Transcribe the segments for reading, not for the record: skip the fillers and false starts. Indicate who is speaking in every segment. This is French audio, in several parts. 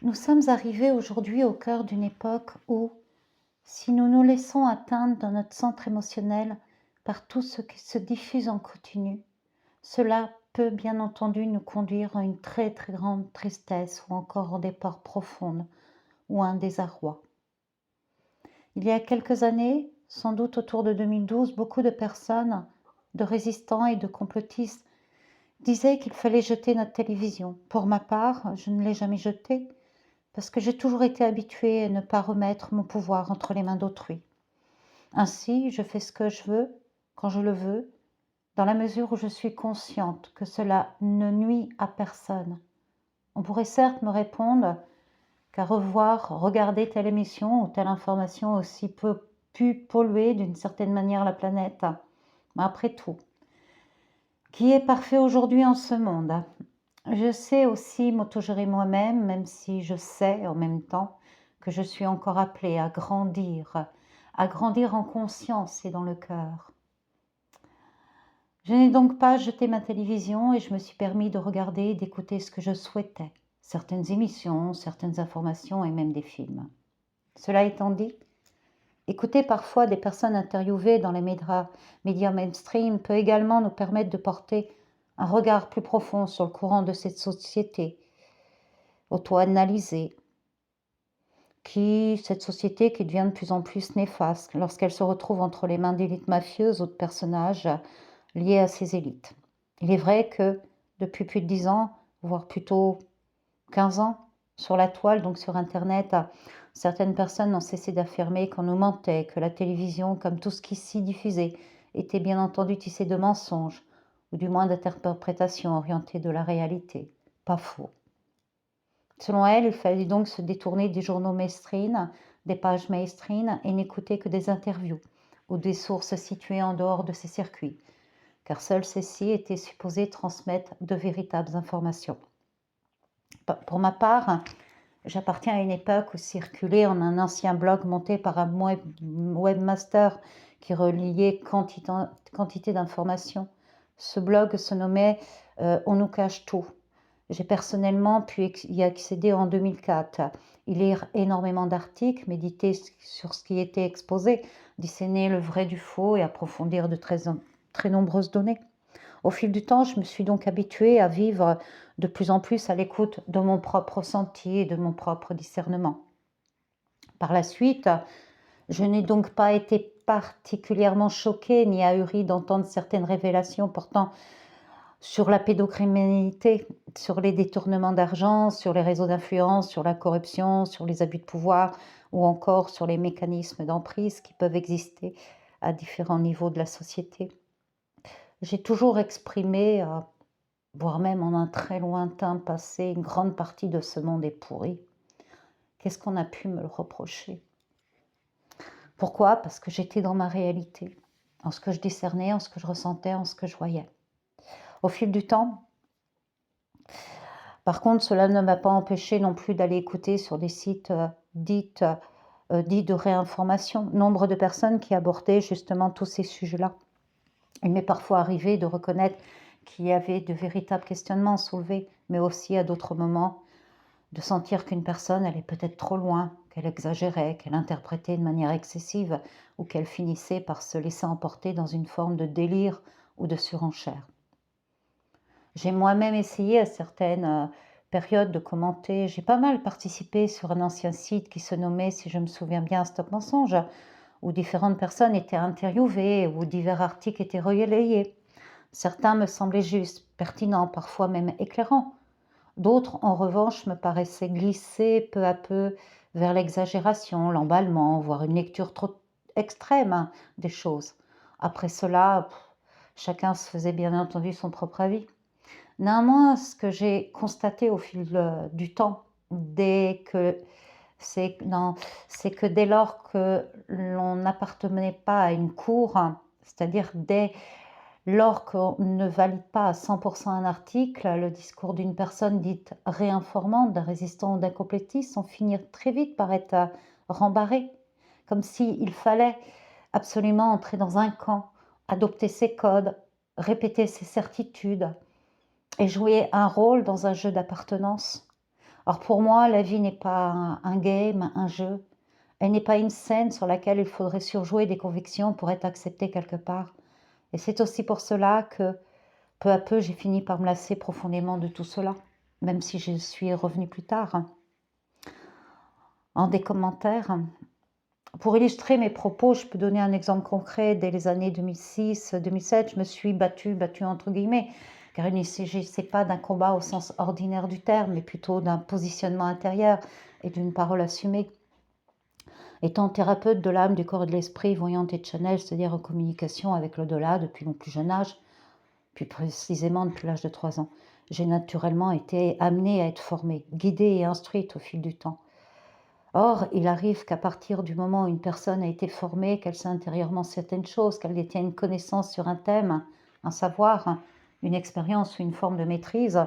Speaker 1: Nous sommes arrivés aujourd'hui au cœur d'une époque où, si nous nous laissons atteindre dans notre centre émotionnel par tout ce qui se diffuse en continu, cela peut bien entendu nous conduire à une très très grande tristesse ou encore des peurs profondes ou à un désarroi. Il y a quelques années, sans doute autour de 2012, beaucoup de personnes, de résistants et de complotistes disaient qu'il fallait jeter notre télévision. Pour ma part, je ne l'ai jamais jetée parce que j'ai toujours été habituée à ne pas remettre mon pouvoir entre les mains d'autrui. Ainsi, je fais ce que je veux, quand je le veux, dans la mesure où je suis consciente que cela ne nuit à personne. On pourrait certes me répondre qu'à regarder telle émission ou telle information aussi peut pu polluer d'une certaine manière la planète. Mais après tout, qui est parfait aujourd'hui en ce monde? Je sais aussi m'autogérer moi-même, même si je sais en même temps que je suis encore appelée à grandir en conscience et dans le cœur. Je n'ai donc pas jeté ma télévision et je me suis permis de regarder et d'écouter ce que je souhaitais, certaines émissions, certaines informations et même des films. Cela étant dit, écouter parfois des personnes interviewées dans les médias mainstream peut également nous permettre de porter un regard plus profond sur le courant de cette société auto-analysée, cette société qui devient de plus en plus néfaste lorsqu'elle se retrouve entre les mains d'élites mafieuses ou de personnages liés à ces élites. Il est vrai que depuis plus de 10 ans, voire plutôt 15 ans, sur la toile, donc sur Internet, certaines personnes n'ont cessé d'affirmer qu'on nous mentait, que la télévision, comme tout ce qui s'y diffusait, était bien entendu tissé de mensonges, ou du moins d'interprétations orientées de la réalité. Pas faux. Selon elle, il fallait donc se détourner des journaux mainstream, des pages mainstream et n'écouter que des interviews ou des sources situées en dehors de ces circuits, car seules celles-ci étaient supposées transmettre de véritables informations. Pour ma part, j'appartiens à une époque où circulait en un ancien blog monté par un webmaster qui reliait quantité d'informations. Ce blog se nommait On nous cache tout. J'ai personnellement pu y accéder en 2004, y lire énormément d'articles, méditer sur ce qui était exposé, discerner le vrai du faux et approfondir de très nombreuses données. Au fil du temps, je me suis donc habituée à vivre de plus en plus à l'écoute de mon propre ressenti et de mon propre discernement. Par la suite, je n'ai donc pas été particulièrement choquée ni ahurie d'entendre certaines révélations portant sur la pédocriminalité, sur les détournements d'argent, sur les réseaux d'influence, sur la corruption, sur les abus de pouvoir ou encore sur les mécanismes d'emprise qui peuvent exister à différents niveaux de la société. J'ai toujours exprimé, voire même en un très lointain passé, une grande partie de ce monde est pourri. Qu'est-ce qu'on a pu me le reprocher? Pourquoi? Parce que j'étais dans ma réalité, en ce que je discernais, en ce que je ressentais, en ce que je voyais. Au fil du temps, par contre, cela ne m'a pas empêché non plus d'aller écouter sur des sites dits de réinformation, nombre de personnes qui abordaient justement tous ces sujets-là. Il m'est parfois arrivé de reconnaître qu'il y avait de véritables questionnements soulevés, mais aussi à d'autres moments de sentir qu'une personne allait peut-être trop loin, qu'elle exagérait, qu'elle interprétait de manière excessive ou qu'elle finissait par se laisser emporter dans une forme de délire ou de surenchère. J'ai moi-même essayé à certaines périodes de commenter. J'ai pas mal participé sur un ancien site qui se nommait, si je me souviens bien, Stop Mensonge, où différentes personnes étaient interviewées, où divers articles étaient relayés. Certains me semblaient justes, pertinents, parfois même éclairants. D'autres, en revanche, me paraissaient glisser peu à peu vers l'exagération, l'emballement, voire une lecture trop extrême des choses. Après cela, chacun se faisait bien entendu son propre avis. Néanmoins, ce que j'ai constaté au fil du temps, c'est que dès lors que l'on n'appartenait pas à une cour, c'est-à-dire dès lors qu'on ne valide pas à 100% un article, le discours d'une personne dite réinformante, d'un résistant ou d'un complétiste, on finit très vite par être rembarré, comme s'il fallait absolument entrer dans un camp, adopter ses codes, répéter ses certitudes et jouer un rôle dans un jeu d'appartenance. Or pour moi, la vie n'est pas un game, un jeu. Elle n'est pas une scène sur laquelle il faudrait surjouer des convictions pour être accepté quelque part. Et c'est aussi pour cela que, peu à peu, j'ai fini par me lasser profondément de tout cela, même si je suis revenue plus tard. En des commentaires, pour illustrer mes propos, je peux donner un exemple concret. Dès les années 2006-2007, je me suis battue entre guillemets, car il ne s'agissait pas d'un combat au sens ordinaire du terme, mais plutôt d'un positionnement intérieur et d'une parole assumée. Étant thérapeute de l'âme, du corps et de l'esprit, voyante et channel, c'est-à-dire en communication avec l'au-delà depuis mon plus jeune âge, plus précisément depuis l'âge de 3 ans, j'ai naturellement été amenée à être formée, guidée et instruite au fil du temps. Or, il arrive qu'à partir du moment où une personne a été formée, qu'elle sait intérieurement certaines choses, qu'elle détient une connaissance sur un thème, un savoir, une expérience ou une forme de maîtrise,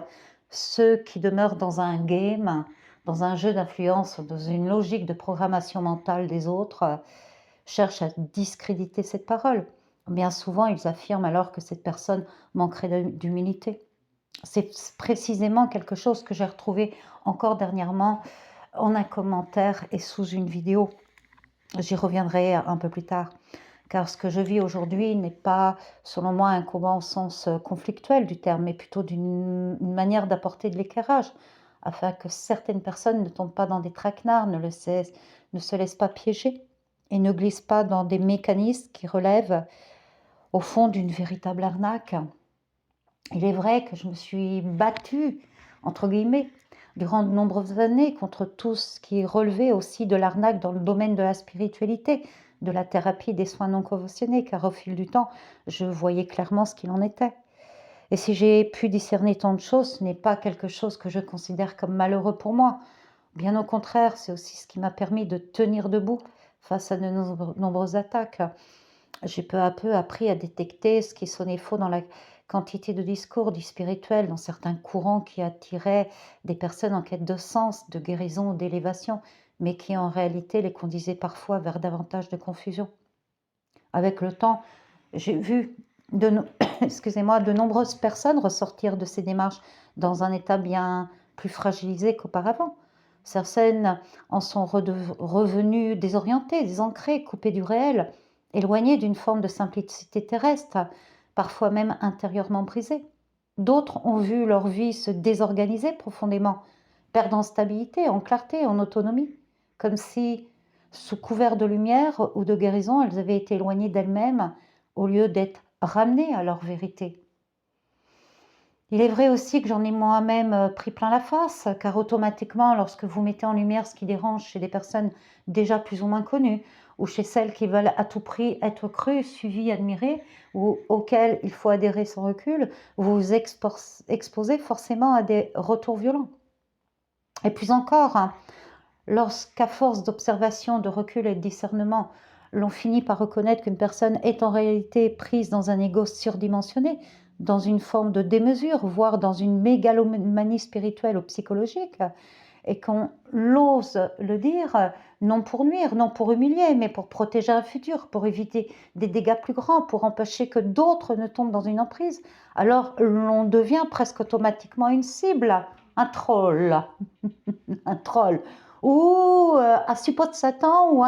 Speaker 1: ceux qui demeurent dans un game, dans un jeu d'influence, dans une logique de programmation mentale des autres, cherchent à discréditer cette parole. Bien souvent, ils affirment alors que cette personne manquerait d'humilité. C'est précisément quelque chose que j'ai retrouvé encore dernièrement en un commentaire et sous une vidéo. J'y reviendrai un peu plus tard, car ce que je vis aujourd'hui n'est pas, selon moi, un combat au sens conflictuel du terme, mais plutôt d'une manière d'apporter de l'éclairage, afin que certaines personnes ne tombent pas dans des traquenards, ne se laissent pas piéger et ne glissent pas dans des mécanismes qui relèvent au fond d'une véritable arnaque. Il est vrai que je me suis battue, entre guillemets, durant de nombreuses années contre tout ce qui relevait aussi de l'arnaque dans le domaine de la spiritualité, de la thérapie, des soins non conventionnés, car au fil du temps, je voyais clairement ce qu'il en était. Et si j'ai pu discerner tant de choses, ce n'est pas quelque chose que je considère comme malheureux pour moi. Bien au contraire, c'est aussi ce qui m'a permis de tenir debout face à de nombreuses attaques. J'ai peu à peu appris à détecter ce qui sonnait faux dans la quantité de discours dits spirituels, dans certains courants qui attiraient des personnes en quête de sens, de guérison ou d'élévation, mais qui en réalité les conduisaient parfois vers davantage de confusion. Avec le temps, j'ai vu excusez-moi, de nombreuses personnes ressortir de ces démarches dans un état bien plus fragilisé qu'auparavant. Certaines en sont revenues désorientées, désancrées, coupées du réel, éloignées d'une forme de simplicité terrestre, parfois même intérieurement brisées. D'autres ont vu leur vie se désorganiser profondément, perdre en stabilité, en clarté, en autonomie, comme si, sous couvert de lumière ou de guérison, elles avaient été éloignées d'elles-mêmes au lieu d'être ramenées à leur vérité. Il est vrai aussi que j'en ai moi-même pris plein la face, car automatiquement, lorsque vous mettez en lumière ce qui dérange chez des personnes déjà plus ou moins connues, ou chez celles qui veulent à tout prix être crues, suivies, admirées, ou auxquelles il faut adhérer sans recul, vous vous exposez forcément à des retours violents. Et puis encore, lorsqu'à force d'observation, de recul et de discernement, l'on finit par reconnaître qu'une personne est en réalité prise dans un ego surdimensionné, dans une forme de démesure, voire dans une mégalomanie spirituelle ou psychologique, et qu'on l'ose le dire, non pour nuire, non pour humilier, mais pour protéger un futur, pour éviter des dégâts plus grands, pour empêcher que d'autres ne tombent dans une emprise, alors l'on devient presque automatiquement une cible, un troll, un troll, ou un suppôt de Satan, ou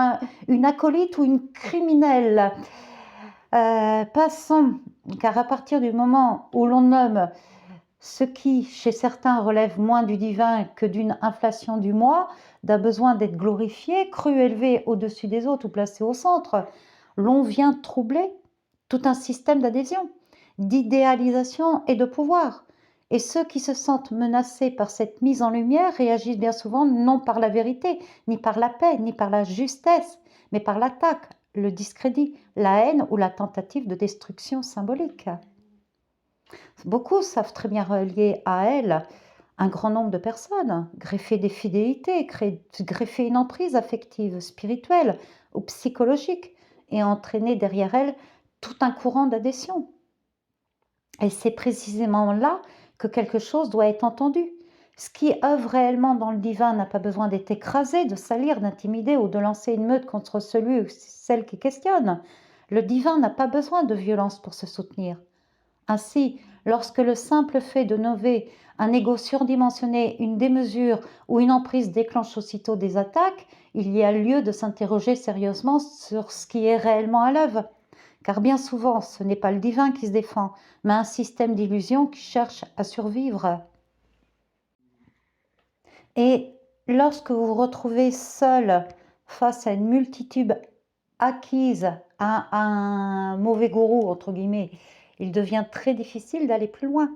Speaker 1: une acolyte ou une criminelle. Passons, car à partir du moment où l'on nomme ce qui, chez certains, relève moins du divin que d'une inflation du moi, d'un besoin d'être glorifié, cru, élevé au-dessus des autres ou placé au centre, l'on vient troubler tout un système d'adhésion, d'idéalisation et de pouvoir. Et ceux qui se sentent menacés par cette mise en lumière réagissent bien souvent non par la vérité, ni par la paix, ni par la justesse, mais par l'attaque, le discrédit, la haine ou la tentative de destruction symbolique. Beaucoup savent très bien relier à elle un grand nombre de personnes, greffer des fidélités, greffer une emprise affective, spirituelle ou psychologique et entraîner derrière elle tout un courant d'adhésion. Et c'est précisément là que quelque chose doit être entendu. Ce qui œuvre réellement dans le divin n'a pas besoin d'être écrasé, de salir, d'intimider ou de lancer une meute contre celui ou celle qui questionne. Le divin n'a pas besoin de violence pour se soutenir. Ainsi, lorsque le simple fait de nommer un ego surdimensionné, une démesure ou une emprise déclenche aussitôt des attaques, il y a lieu de s'interroger sérieusement sur ce qui est réellement à l'œuvre. Car bien souvent, ce n'est pas le divin qui se défend, mais un système d'illusions qui cherche à survivre. Et lorsque vous vous retrouvez seul face à une multitude acquise à un mauvais gourou, entre guillemets, il devient très difficile d'aller plus loin.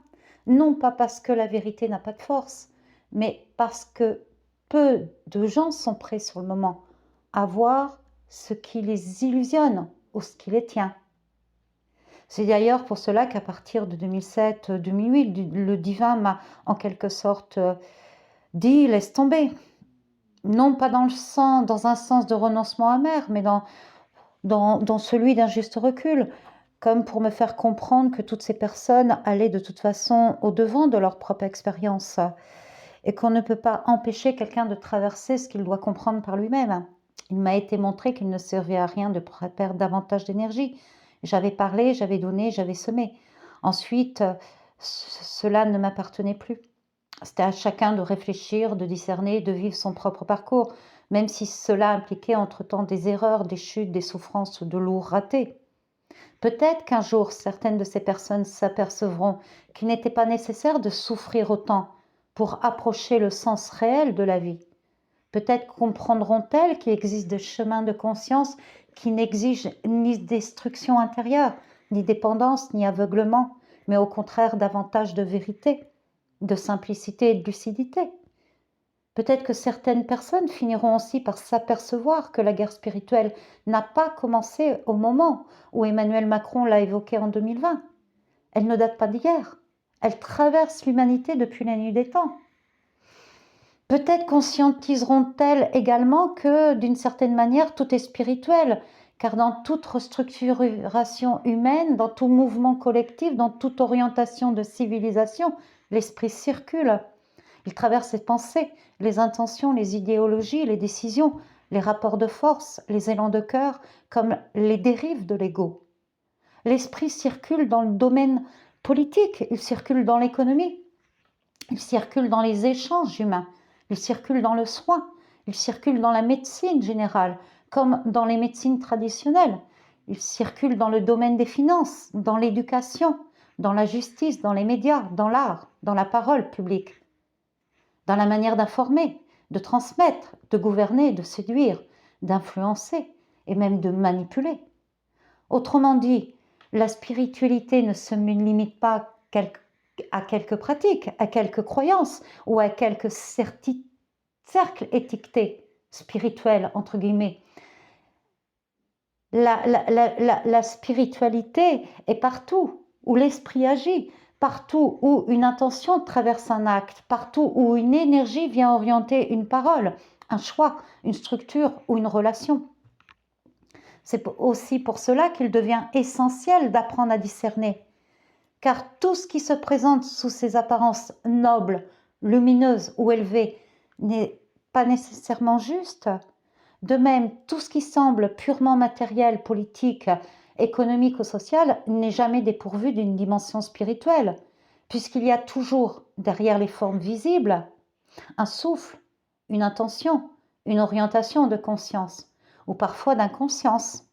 Speaker 1: Non pas parce que la vérité n'a pas de force, mais parce que peu de gens sont prêts sur le moment à voir ce qui les illusionne ou ce qui les tient. C'est d'ailleurs pour cela qu'à partir de 2007-2008, le divin m'a en quelque sorte dit laisse tomber. Non pas dans un sens de renoncement amer, mais dans celui d'un juste recul, comme pour me faire comprendre que toutes ces personnes allaient de toute façon au-devant de leur propre expérience et qu'on ne peut pas empêcher quelqu'un de traverser ce qu'il doit comprendre par lui-même. Il m'a été montré qu'il ne servait à rien de perdre davantage d'énergie. J'avais parlé, j'avais donné, j'avais semé. Ensuite, cela ne m'appartenait plus. C'était à chacun de réfléchir, de discerner, de vivre son propre parcours, même si cela impliquait entre-temps des erreurs, des chutes, des souffrances ou de lourds ratés. Peut-être qu'un jour, certaines de ces personnes s'apercevront qu'il n'était pas nécessaire de souffrir autant pour approcher le sens réel de la vie. Peut-être comprendront-elles qu'il existe des chemins de conscience qui n'exigent ni destruction intérieure, ni dépendance, ni aveuglement, mais au contraire davantage de vérité, de simplicité et de lucidité. Peut-être que certaines personnes finiront aussi par s'apercevoir que la guerre spirituelle n'a pas commencé au moment où Emmanuel Macron l'a évoquée en 2020. Elle ne date pas d'hier. Elle traverse l'humanité depuis la nuit des temps. Peut-être conscientiseront-elles également que, d'une certaine manière, tout est spirituel, car dans toute restructuration humaine, dans tout mouvement collectif, dans toute orientation de civilisation, l'esprit circule. Il traverse les pensées, les intentions, les idéologies, les décisions, les rapports de force, les élans de cœur, comme les dérives de l'ego. L'esprit circule dans le domaine politique, il circule dans l'économie, il circule dans les échanges humains, il circule dans le soin, il circule dans la médecine générale, comme dans les médecines traditionnelles. Il circule dans le domaine des finances, dans l'éducation, dans la justice, dans les médias, dans l'art, dans la parole publique, dans la manière d'informer, de transmettre, de gouverner, de séduire, d'influencer et même de manipuler. Autrement dit, la spiritualité ne se limite pas à quelques pratiques, à quelques croyances ou à quelques cercles étiquetés spirituels, entre guillemets. La spiritualité est partout où l'esprit agit, partout où une intention traverse un acte, partout où une énergie vient orienter une parole, un choix, une structure ou une relation. C'est aussi pour cela qu'il devient essentiel d'apprendre à discerner, car tout ce qui se présente sous ses apparences nobles, lumineuses ou élevées n'est pas nécessairement juste. De même, tout ce qui semble purement matériel, politique, économique ou social n'est jamais dépourvu d'une dimension spirituelle, puisqu'il y a toujours, derrière les formes visibles, un souffle, une intention, une orientation de conscience, ou parfois d'inconscience.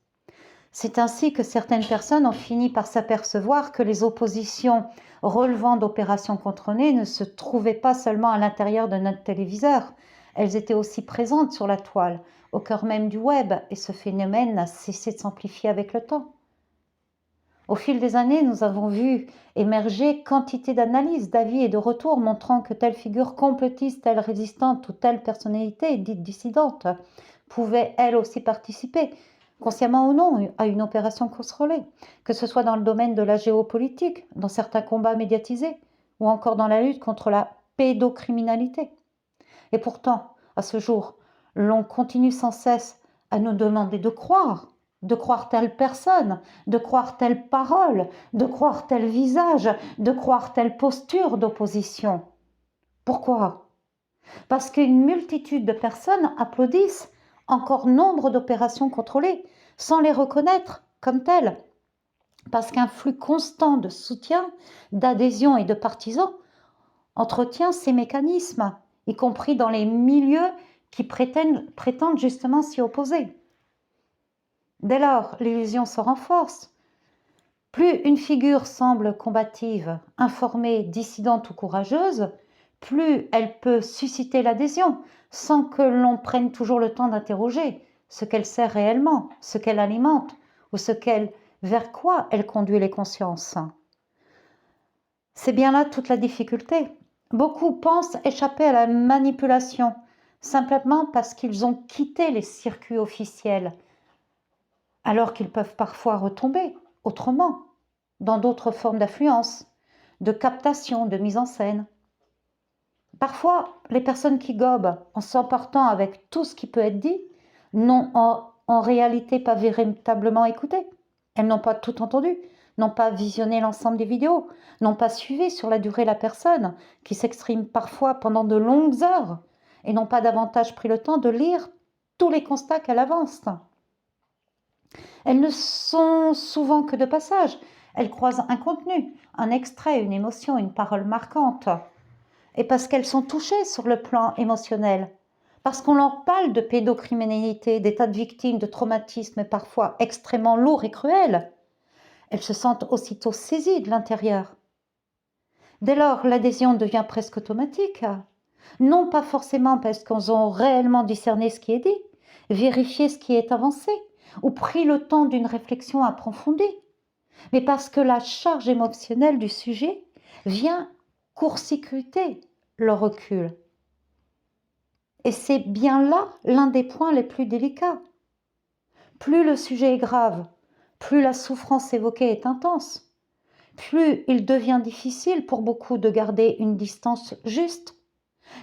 Speaker 1: C'est ainsi que certaines personnes ont fini par s'apercevoir que les oppositions relevant d'opérations contrôlées ne se trouvaient pas seulement à l'intérieur de notre téléviseur, elles étaient aussi présentes sur la toile, au cœur même du web, et ce phénomène n'a cessé de s'amplifier avec le temps. Au fil des années, nous avons vu émerger quantité d'analyses, d'avis et de retours montrant que telle figure complotiste, telle résistante ou telle personnalité dite dissidente pouvait elle aussi participer, consciemment ou non, à une opération contrôlée, que ce soit dans le domaine de la géopolitique, dans certains combats médiatisés, ou encore dans la lutte contre la pédocriminalité. Et pourtant, à ce jour, l'on continue sans cesse à nous demander de croire telle personne, de croire telle parole, de croire tel visage, de croire telle posture d'opposition. Pourquoi ? Parce qu'une multitude de personnes applaudissent encore nombre d'opérations contrôlées, sans les reconnaître comme telles. Parce qu'un flux constant de soutien, d'adhésion et de partisans entretient ces mécanismes, y compris dans les milieux qui prétendent justement s'y opposer. Dès lors, l'illusion se renforce. Plus une figure semble combative, informée, dissidente ou courageuse, plus elle peut susciter l'adhésion, sans que l'on prenne toujours le temps d'interroger ce qu'elle sert réellement, ce qu'elle alimente, ou vers quoi elle conduit les consciences. C'est bien là toute la difficulté. Beaucoup pensent échapper à la manipulation, simplement parce qu'ils ont quitté les circuits officiels, alors qu'ils peuvent parfois retomber autrement, dans d'autres formes d'affluence, de captation, de mise en scène. Parfois, les personnes qui gobent en s'emportant avec tout ce qui peut être dit n'ont en réalité pas véritablement écouté. Elles n'ont pas tout entendu, n'ont pas visionné l'ensemble des vidéos, n'ont pas suivi sur la durée la personne qui s'exprime parfois pendant de longues heures et n'ont pas davantage pris le temps de lire tous les constats qu'elle avance. Elles ne sont souvent que de passage. Elles croisent un contenu, un extrait, une émotion, une parole marquante. Et parce qu'elles sont touchées sur le plan émotionnel, parce qu'on leur parle de pédocriminalité, d'états de victimes, de traumatismes parfois extrêmement lourds et cruels, elles se sentent aussitôt saisies de l'intérieur. Dès lors, l'adhésion devient presque automatique. Non pas forcément parce qu'elles ont réellement discerné ce qui est dit, vérifié ce qui est avancé, ou pris le temps d'une réflexion approfondie, mais parce que la charge émotionnelle du sujet vient court-circuiter le recul. Et c'est bien là l'un des points les plus délicats. Plus le sujet est grave, plus la souffrance évoquée est intense, plus il devient difficile pour beaucoup de garder une distance juste,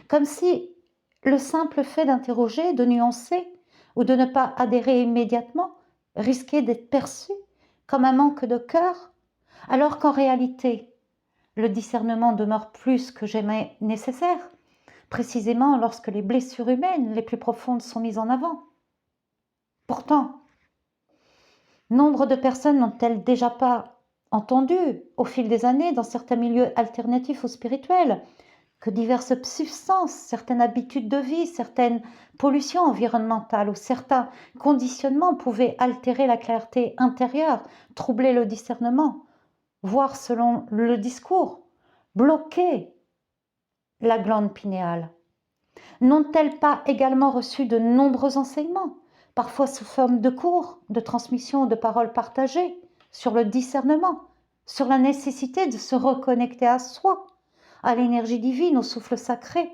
Speaker 1: comme si le simple fait d'interroger, de nuancer ou de ne pas adhérer immédiatement risquait d'être perçu comme un manque de cœur, alors qu'en réalité, le discernement demeure plus que jamais nécessaire, précisément lorsque les blessures humaines les plus profondes sont mises en avant. Pourtant, nombre de personnes n'ont-elles déjà pas entendu, au fil des années, dans certains milieux alternatifs ou spirituels, que diverses substances, certaines habitudes de vie, certaines pollutions environnementales ou certains conditionnements pouvaient altérer la clarté intérieure, troubler le discernement, voire, selon le discours, bloquer la glande pinéale. N'ont-elles pas également reçu de nombreux enseignements, parfois sous forme de cours, de transmission, de paroles partagées, sur le discernement, sur la nécessité de se reconnecter à soi, à l'énergie divine, au souffle sacré,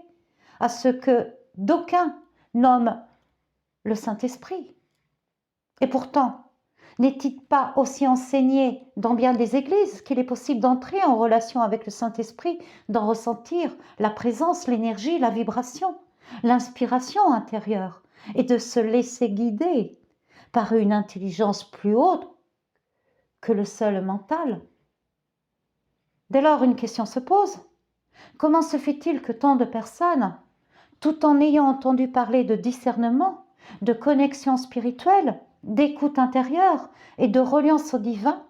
Speaker 1: à ce que d'aucuns nomment le Saint-Esprit? Et pourtant, n'est-il pas aussi enseigné dans bien des églises qu'il est possible d'entrer en relation avec le Saint-Esprit, d'en ressentir la présence, l'énergie, la vibration, l'inspiration intérieure, et de se laisser guider par une intelligence plus haute que le seul mental? Dès lors, une question se pose. Comment se fait-il que tant de personnes, tout en ayant entendu parler de discernement, de connexion spirituelle, d'écoute intérieure et de reliance au divin,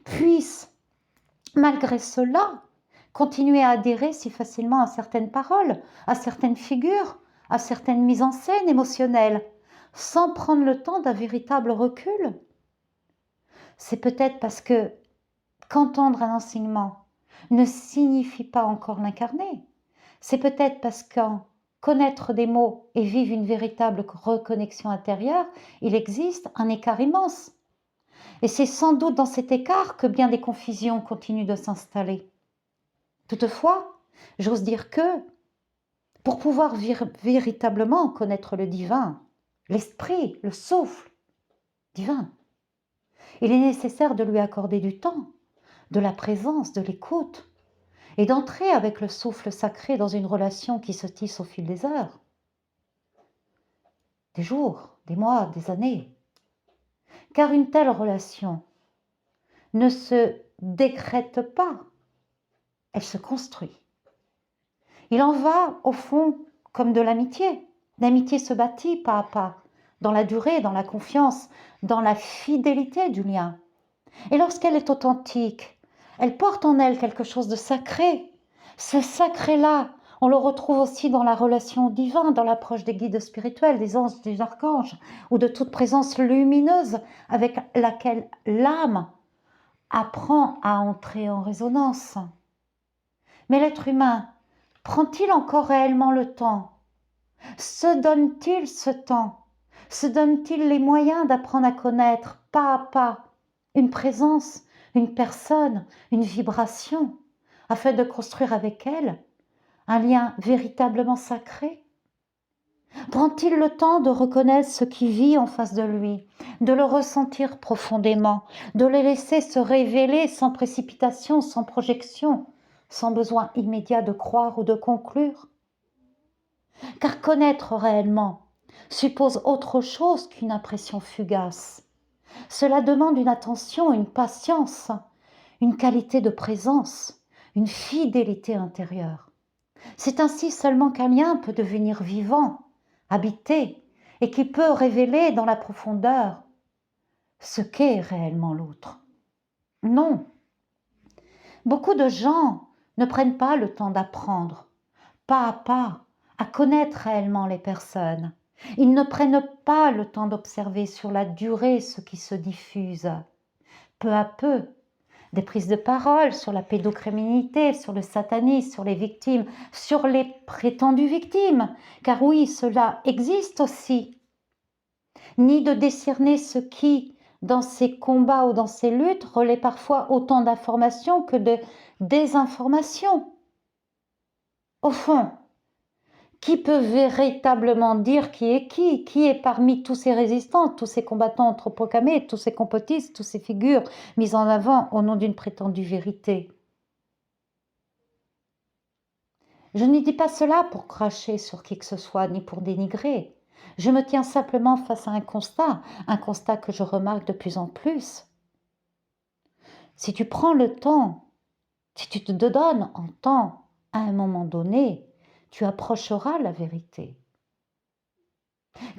Speaker 1: puissent, malgré cela, continuer à adhérer si facilement à certaines paroles, à certaines figures, à certaines mises en scène émotionnelles, sans prendre le temps d'un véritable recul? C'est peut-être parce que qu'entendre un enseignement ne signifie pas encore l'incarner. C'est peut-être parce qu'en connaître des mots et vivre une véritable reconnexion intérieure, il existe un écart immense. Et c'est sans doute dans cet écart que bien des confusions continuent de s'installer. Toutefois, j'ose dire que, pour pouvoir véritablement connaître le divin, l'esprit, le souffle divin, il est nécessaire de lui accorder du temps, de la présence, de l'écoute, et d'entrer avec le souffle sacré dans une relation qui se tisse au fil des heures, des jours, des mois, des années. Car une telle relation ne se décrète pas, elle se construit. Il en va, au fond, comme de l'amitié. L'amitié se bâtit pas à pas, dans la durée, dans la confiance, dans la fidélité du lien. Et lorsqu'elle est authentique, elle porte en elle quelque chose de sacré, Ce sacré-là, on le retrouve aussi dans la relation au divin, dans l'approche des guides spirituels, des anges, des archanges, ou de toute présence lumineuse avec laquelle l'âme apprend à entrer en résonance. Mais l'être humain, prend-il encore réellement le temps? Se donne-t-il ce temps? Se donne-t-il les moyens d'apprendre à connaître pas à pas une présence, une personne, une vibration, afin de construire avec elle un lien véritablement sacré? Prend-il le temps de reconnaître ce qui vit en face de lui, de le ressentir profondément, de le laisser se révéler sans précipitation, sans projection, sans besoin immédiat de croire ou de conclure? Car connaître réellement suppose autre chose qu'une impression fugace. Cela demande une attention, une patience, une qualité de présence, une fidélité intérieure. C'est ainsi seulement qu'un lien peut devenir vivant, habité, et qui peut révéler dans la profondeur ce qu'est réellement l'autre. Non, beaucoup de gens ne prennent pas le temps d'apprendre, pas à pas, à connaître réellement les personnes. Ils ne prennent pas le temps d'observer sur la durée ce qui se diffuse. Peu à peu, des prises de parole sur la pédocriminalité, sur le satanisme, sur les victimes, sur les prétendues victimes, car oui, cela existe aussi. Ni de décerner ce qui, dans ces combats ou dans ces luttes, relaie parfois autant d'informations que de désinformations. Au fond, qui peut véritablement dire qui est parmi tous ces résistants, tous ces combattants anthropocamés, tous ces complotistes, toutes ces figures mises en avant au nom d'une prétendue vérité? Je ne dis pas cela pour cracher sur qui que ce soit, ni pour dénigrer. Je me tiens simplement face à un constat que je remarque de plus en plus. Si tu prends le temps, si tu te donnes en temps à un moment donné, tu approcheras la vérité.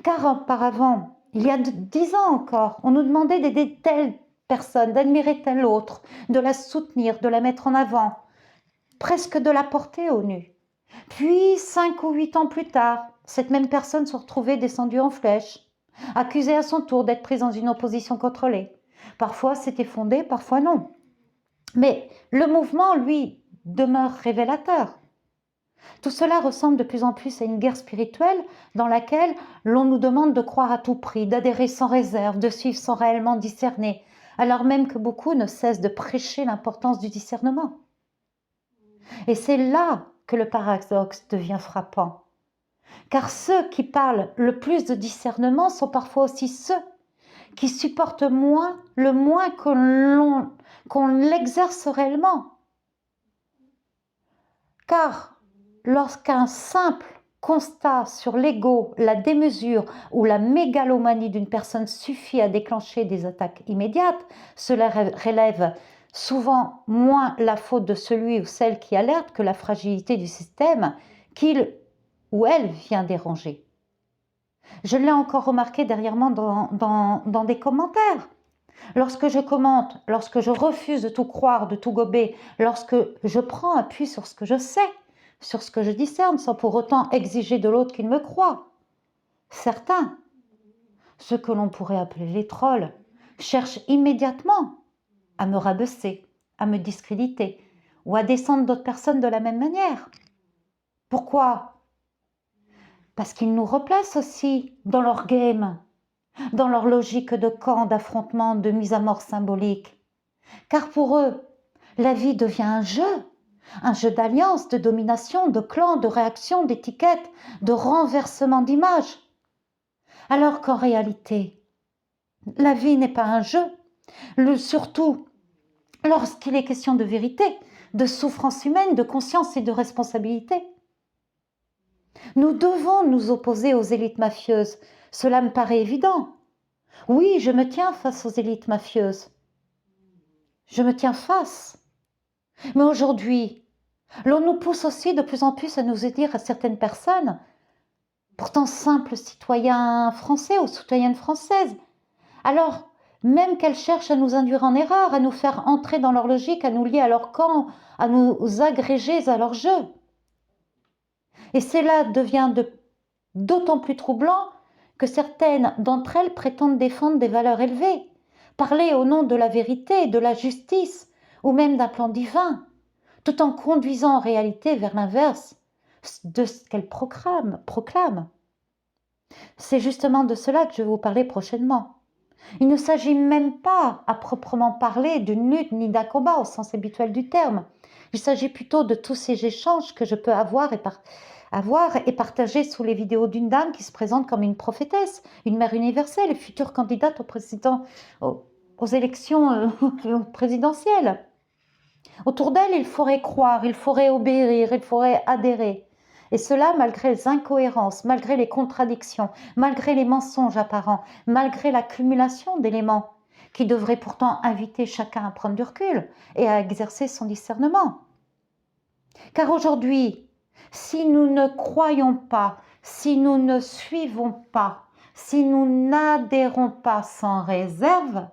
Speaker 1: Car auparavant, il y a 10 ans encore, on nous demandait d'aider telle personne, d'admirer telle autre, de la soutenir, de la mettre en avant, presque de la porter au nu. Puis, 5 ou 8 ans plus tard, cette même personne se retrouvait descendue en flèche, accusée à son tour d'être prise dans une opposition contrôlée. Parfois c'était fondé, parfois non. Mais le mouvement, lui, demeure révélateur. Tout cela ressemble de plus en plus à une guerre spirituelle dans laquelle l'on nous demande de croire à tout prix, d'adhérer sans réserve, de suivre sans réellement discerner, alors même que beaucoup ne cessent de prêcher l'importance du discernement. Et c'est là que le paradoxe devient frappant. Car ceux qui parlent le plus de discernement sont parfois aussi ceux qui supportent le moins qu'on l'exerce réellement. Car lorsqu'un simple constat sur l'ego, la démesure ou la mégalomanie d'une personne suffit à déclencher des attaques immédiates, cela relève souvent moins la faute de celui ou celle qui alerte que la fragilité du système qu'il ou elle vient déranger. Je l'ai encore remarqué dernièrement dans des commentaires. Lorsque je commente, lorsque je refuse de tout croire, de tout gober, lorsque je prends appui sur ce que je sais, sur ce que je discerne, sans pour autant exiger de l'autre qu'il me croie, certains, ceux que l'on pourrait appeler les trolls, cherchent immédiatement à me rabaisser, à me discréditer ou à descendre d'autres personnes de la même manière. Pourquoi ? Parce qu'ils nous replacent aussi dans leur game, dans leur logique de camp, d'affrontement, de mise à mort symbolique. Car pour eux, la vie devient un jeu d'alliance, de domination, de clan, de réaction, d'étiquette, de renversement d'image. Alors qu'en réalité, la vie n'est pas un jeu, surtout lorsqu'il est question de vérité, de souffrance humaine, de conscience et de responsabilité. Nous devons nous opposer aux élites mafieuses. Cela me paraît évident. Oui, je me tiens face aux élites mafieuses. Je me tiens face. Mais aujourd'hui, l'on nous pousse aussi de plus en plus à nous dire à certaines personnes, pourtant simples citoyens français ou citoyennes françaises, alors, même qu'elles cherchent à nous induire en erreur, à nous faire entrer dans leur logique, à nous lier à leur camp, à nous agréger à leur jeu. Et cela devient d'autant plus troublant que certaines d'entre elles prétendent défendre des valeurs élevées, parler au nom de la vérité, de la justice, ou même d'un plan divin, tout en conduisant en réalité vers l'inverse de ce qu'elles proclament. C'est justement de cela que je vais vous parler prochainement. Il ne s'agit même pas, à proprement parler, d'une lutte ni d'un combat au sens habituel du terme. Il s'agit plutôt de tous ces échanges que je peux avoir et partager sous les vidéos d'une dame qui se présente comme une prophétesse, une mère universelle et future candidate aux élections présidentielles. Autour d'elle, il faudrait croire, il faudrait obéir, il faudrait adhérer. Et cela malgré les incohérences, malgré les contradictions, malgré les mensonges apparents, malgré l'accumulation d'éléments qui devraient pourtant inviter chacun à prendre du recul et à exercer son discernement. Car aujourd'hui, si nous ne croyons pas, si nous ne suivons pas, si nous n'adhérons pas sans réserve,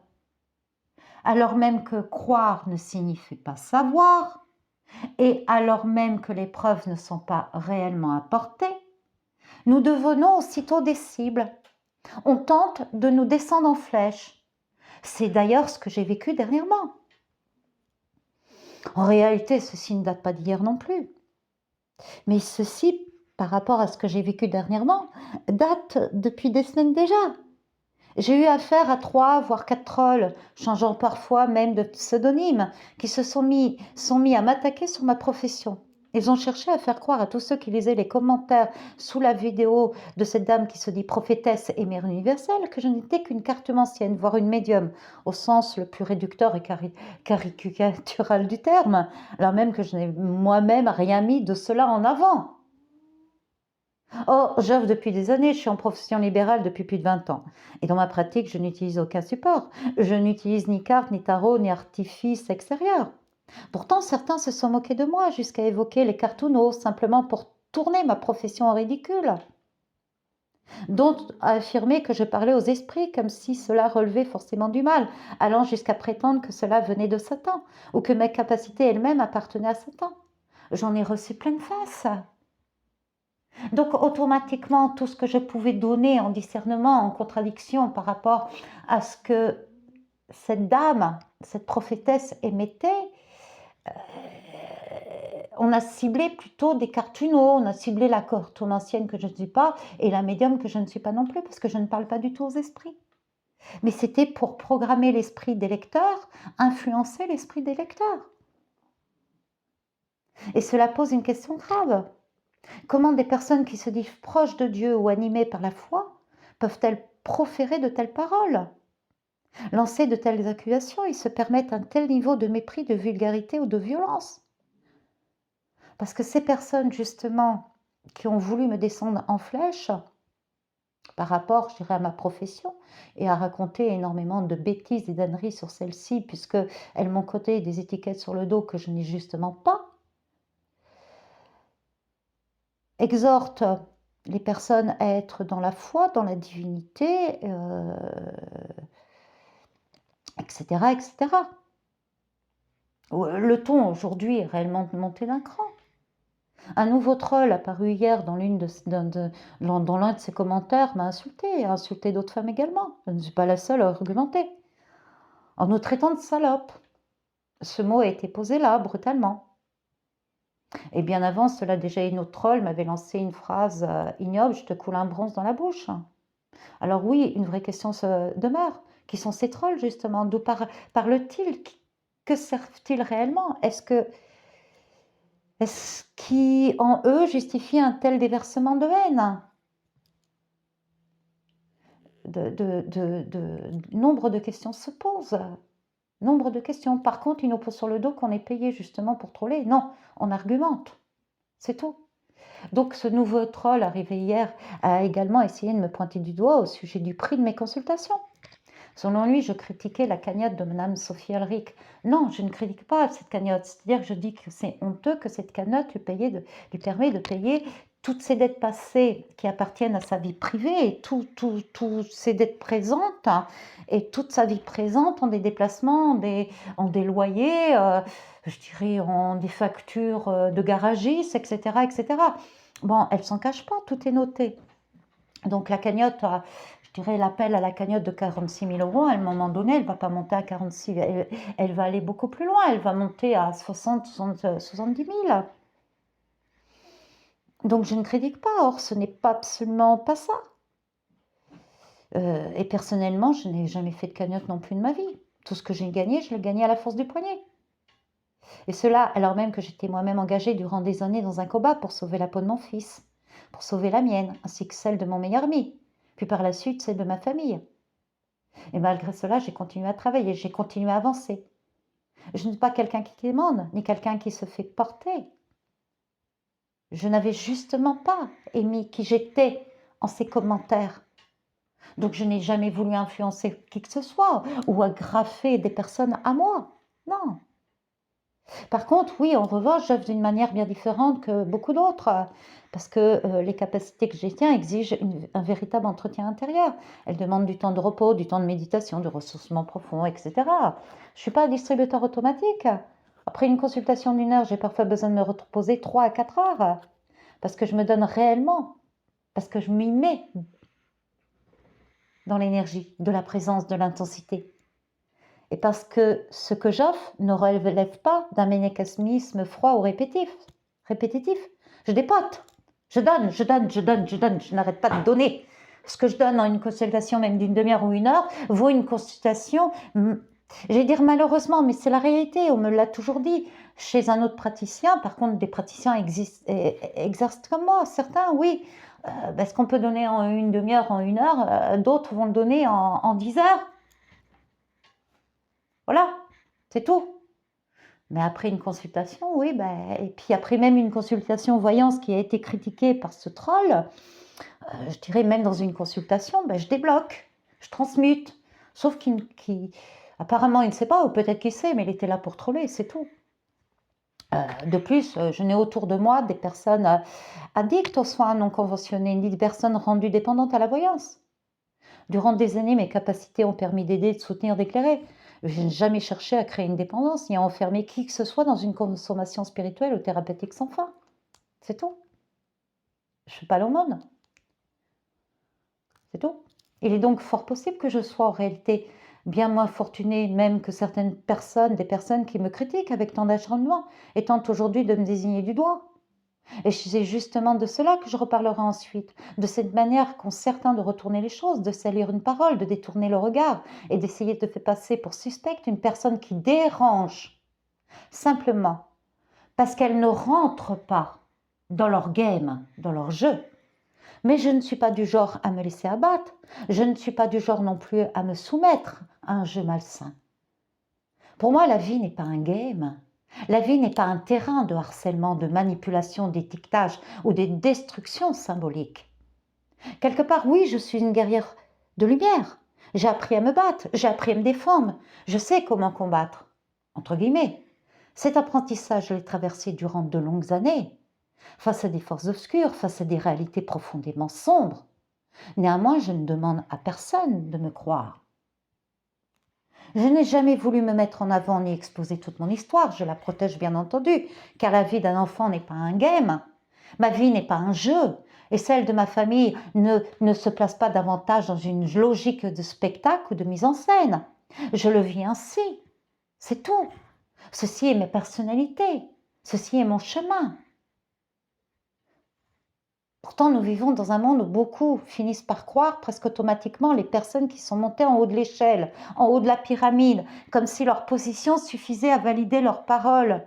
Speaker 1: alors même que croire ne signifie pas savoir, et alors même que les preuves ne sont pas réellement apportées, nous devenons aussitôt des cibles. On tente de nous descendre en flèche. C'est d'ailleurs ce que j'ai vécu dernièrement. En réalité, ceci ne date pas d'hier non plus. Mais ceci, par rapport à ce que j'ai vécu dernièrement, date depuis des semaines déjà. J'ai eu affaire à 3, voire 4 trolls, changeant parfois même de pseudonyme, qui se sont mis à m'attaquer sur ma profession. Ils ont cherché à faire croire à tous ceux qui lisaient les commentaires sous la vidéo de cette dame qui se dit prophétesse et mère universelle que je n'étais qu'une cartomancienne, voire une médium, au sens le plus réducteur et caricatural du terme, alors même que je n'ai moi-même rien mis de cela en avant. Or, j'œuvre depuis des années, je suis en profession libérale depuis plus de 20 ans. Et dans ma pratique, je n'utilise aucun support. Je n'utilise ni carte, ni tarot, ni artifice extérieur. Pourtant, certains se sont moqués de moi jusqu'à évoquer les cartoonos, simplement pour tourner ma profession en ridicule. D'autres affirmaient que je parlais aux esprits comme si cela relevait forcément du mal, allant jusqu'à prétendre que cela venait de Satan, ou que mes capacités elles-mêmes appartenaient à Satan. J'en ai reçu pleine face. Donc automatiquement, tout ce que je pouvais donner en discernement, en contradiction par rapport à ce que cette dame, cette prophétesse émettait, on a ciblé plutôt des cartoonos, on a ciblé la cartomancienne que je ne suis pas et la médium que je ne suis pas non plus, parce que je ne parle pas du tout aux esprits. Mais c'était pour programmer l'esprit des lecteurs, influencer l'esprit des lecteurs. Et cela pose une question grave. Comment des personnes qui se disent proches de Dieu ou animées par la foi peuvent-elles proférer de telles paroles, lancer de telles accusations et se permettre un tel niveau de mépris, de vulgarité ou de violence? Parce que ces personnes, justement, qui ont voulu me descendre en flèche par rapport, je dirais, à ma profession et à raconter énormément de bêtises et d'âneries sur celle-ci, puisqu'elles m'ont collé des étiquettes sur le dos que je n'ai justement pas, exhorte les personnes à être dans la foi, dans la divinité, etc., etc. Le ton aujourd'hui est réellement monté d'un cran. Un nouveau troll apparu hier dans l'un de ses commentaires m'a insulté, a insulté d'autres femmes également. Je ne suis pas la seule à argumenter. En nous traitant de salopes. Ce mot a été posé là, brutalement. Et bien avant cela, déjà une autre troll m'avait lancé une phrase ignoble, je te coule un bronze dans la bouche. Alors oui, une vraie question se demeure. Qui sont ces trolls justement? D'où parlent-ils? Que servent-ils réellement? Est-ce qui en eux justifie un tel déversement de haine? Nombre de questions se posent. Nombre de questions. Par contre, ils nous posent sur le dos qu'on est payé justement pour troller. Non, on argumente. C'est tout. Donc ce nouveau troll arrivé hier a également essayé de me pointer du doigt au sujet du prix de mes consultations. Selon lui, je critiquais la cagnotte de Madame Sophie Elric. Non, je ne critique pas cette cagnotte. C'est-à-dire que je dis que c'est honteux que cette cagnotte lui permet de payer toutes ces dettes passées qui appartiennent à sa vie privée, et toutes ces dettes présentes, hein, et toute sa vie présente, en des déplacements, en des loyers, je dirais en des factures de garagistes, etc., etc. Bon, elle s'en cache pas, tout est noté. Donc la cagnotte, je dirais l'appel à la cagnotte de 46 000 euros, à un moment donné, elle ne va pas monter à 46 000, elle va aller beaucoup plus loin, elle va monter à 60, 70 000. Donc je ne critique pas, or ce n'est pas absolument pas ça. Et personnellement, je n'ai jamais fait de cagnotte non plus de ma vie. Tout ce que j'ai gagné, je l'ai gagné à la force du poignet. Et cela, alors même que j'étais moi-même engagée durant des années dans un combat pour sauver la peau de mon fils, pour sauver la mienne, ainsi que celle de mon meilleur ami, puis par la suite celle de ma famille. Et malgré cela, j'ai continué à travailler, j'ai continué à avancer. Je ne suis pas quelqu'un qui demande, ni quelqu'un qui se fait porter. Je n'avais justement pas émis qui j'étais en ces commentaires. Donc je n'ai jamais voulu influencer qui que ce soit ou agrafer des personnes à moi. Non. Par contre, oui, en revanche, j'œuvre d'une manière bien différente que beaucoup d'autres, parce que les capacités que j'ai tiens exigent un véritable entretien intérieur. Elles demandent du temps de repos, du temps de méditation, du ressourcement profond, etc. Je ne suis pas un distributeur automatique. Après une consultation d'1 heure, j'ai parfois besoin de me reposer 3 à 4 heures, parce que je me donne réellement, parce que je m'y mets dans l'énergie, de la présence, de l'intensité. Et parce que ce que j'offre ne relève pas d'un mécanisme froid ou répétitif. Je dépote, je donne, je donne, je donne, je donne, je n'arrête pas de donner. Ce que je donne en une consultation, même d'une demi-heure ou 1 heure, vaut une consultation, je vais dire malheureusement, mais c'est la réalité, on me l'a toujours dit, chez un autre praticien. Par contre, des praticiens exercent comme moi, certains, oui. Ce qu'on peut donner en une demi-heure, en 1 heure, d'autres vont le donner en 10 heures. Voilà, c'est tout. Mais après une consultation, oui, et puis après même une consultation voyance qui a été critiquée par ce troll, je dirais même dans une consultation, je débloque, je transmute. Sauf apparemment il ne sait pas, ou peut-être qu'il sait, mais il était là pour troller, c'est tout. De plus, je n'ai autour de moi des personnes addictes aux soins non conventionnés, ni des personnes rendues dépendantes à la voyance. Durant des années, mes capacités ont permis d'aider, de soutenir, d'éclairer. Je n'ai jamais cherché à créer une dépendance, ni à enfermer qui que ce soit dans une consommation spirituelle ou thérapeutique sans fin. C'est tout. Je ne fais pas l'aumône. C'est tout. Il est donc fort possible que je sois en réalité bien moins fortunée même que certaines personnes, des personnes qui me critiquent avec tant d'acharnement, et tentent aujourd'hui de me désigner du doigt. Et c'est justement de cela que je reparlerai ensuite, de cette manière qu'ont certains de retourner les choses, de salir une parole, de détourner le regard et d'essayer de faire passer pour suspecte une personne qui dérange, simplement parce qu'elle ne rentre pas dans leur game, dans leur jeu. Mais je ne suis pas du genre à me laisser abattre, je ne suis pas du genre non plus à me soumettre à un jeu malsain. Pour moi, la vie n'est pas un game. La vie n'est pas un terrain de harcèlement, de manipulation, d'étiquetage ou de destruction symbolique. Quelque part, oui, je suis une guerrière de lumière. J'ai appris à me battre, j'ai appris à me défendre. Je sais comment combattre, entre guillemets. Cet apprentissage, je l'ai traversé durant de longues années, face à des forces obscures, face à des réalités profondément sombres. Néanmoins, je ne demande à personne de me croire. Je n'ai jamais voulu me mettre en avant ni exposer toute mon histoire, je la protège bien entendu, car la vie d'un enfant n'est pas un game, ma vie n'est pas un jeu, et celle de ma famille ne se place pas davantage dans une logique de spectacle ou de mise en scène. Je le vis ainsi, c'est tout. Ceci est ma personnalité, ceci est mon chemin. Pourtant, nous vivons dans un monde où beaucoup finissent par croire presque automatiquement les personnes qui sont montées en haut de l'échelle, en haut de la pyramide, comme si leur position suffisait à valider leurs paroles.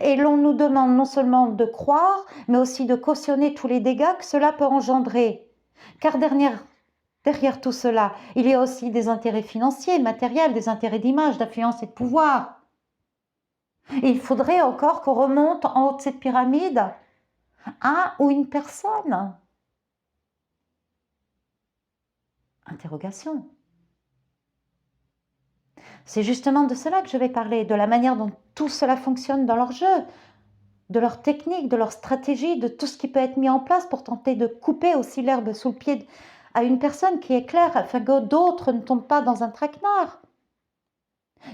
Speaker 1: Et l'on nous demande non seulement de croire, mais aussi de cautionner tous les dégâts que cela peut engendrer. Car derrière tout cela, il y a aussi des intérêts financiers, matériels, des intérêts d'image, d'influence et de pouvoir. Et il faudrait encore qu'on remonte en haut de cette pyramide un ou une personne. Interrogation. C'est justement de cela que je vais parler, de la manière dont tout cela fonctionne dans leur jeu, de leurs techniques, de leurs stratégies, de tout ce qui peut être mis en place pour tenter de couper aussi l'herbe sous le pied à une personne qui est claire, afin que d'autres ne tombent pas dans un traquenard.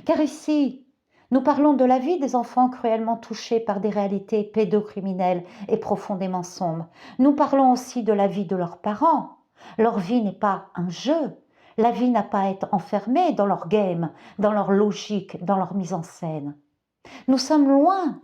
Speaker 1: Car ici, nous parlons de la vie des enfants cruellement touchés par des réalités pédocriminelles et profondément sombres. Nous parlons aussi de la vie de leurs parents. Leur vie n'est pas un jeu. La vie n'a pas à être enfermée dans leur game, dans leur logique, dans leur mise en scène. Nous sommes loin.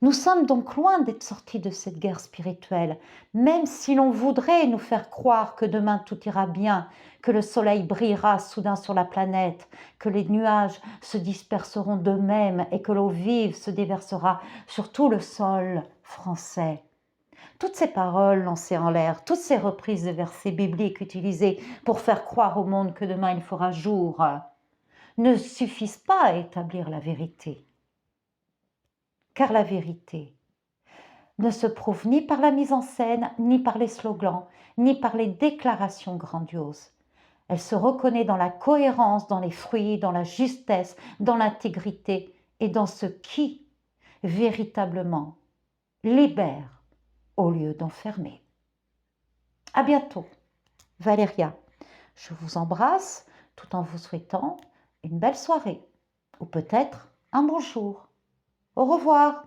Speaker 1: Nous sommes donc loin d'être sortis de cette guerre spirituelle, même si l'on voudrait nous faire croire que demain tout ira bien, que le soleil brillera soudain sur la planète, que les nuages se disperseront d'eux-mêmes et que l'eau vive se déversera sur tout le sol français. Toutes ces paroles lancées en l'air, toutes ces reprises de versets bibliques utilisées pour faire croire au monde que demain il fera jour, ne suffisent pas à établir la vérité. Car la vérité ne se prouve ni par la mise en scène, ni par les slogans, ni par les déclarations grandioses. Elle se reconnaît dans la cohérence, dans les fruits, dans la justesse, dans l'intégrité et dans ce qui, véritablement, libère au lieu d'enfermer. À bientôt, Valéria. Je vous embrasse tout en vous souhaitant une belle soirée ou peut-être un bon jour. Au revoir.